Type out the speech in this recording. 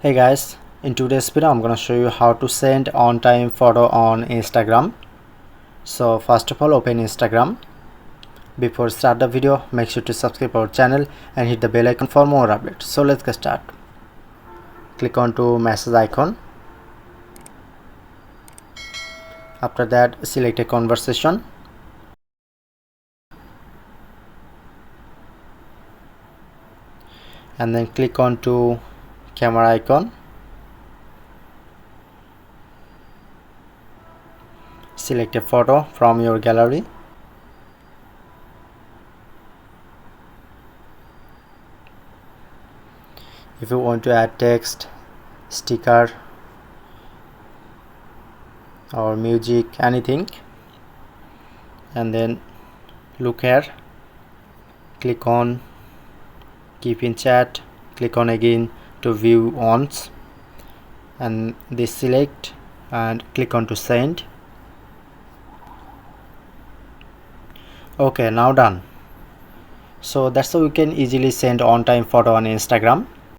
Hey guys, in today's video I'm gonna show you how to send on-time photo on Instagram. So first of all, open Instagram. Before start the video, make sure to subscribe our channel and hit the bell icon for more updates. So let's get started. Click on to message icon. After that, select a conversation. And then click on to camera icon. Select a photo from your gallery. If you want to add text, sticker or music, anything, and then look here, click on keep in chat, click on again to view once, and this select and click on to send. Okay, now done. So that's how you can easily send on-time photo on Instagram.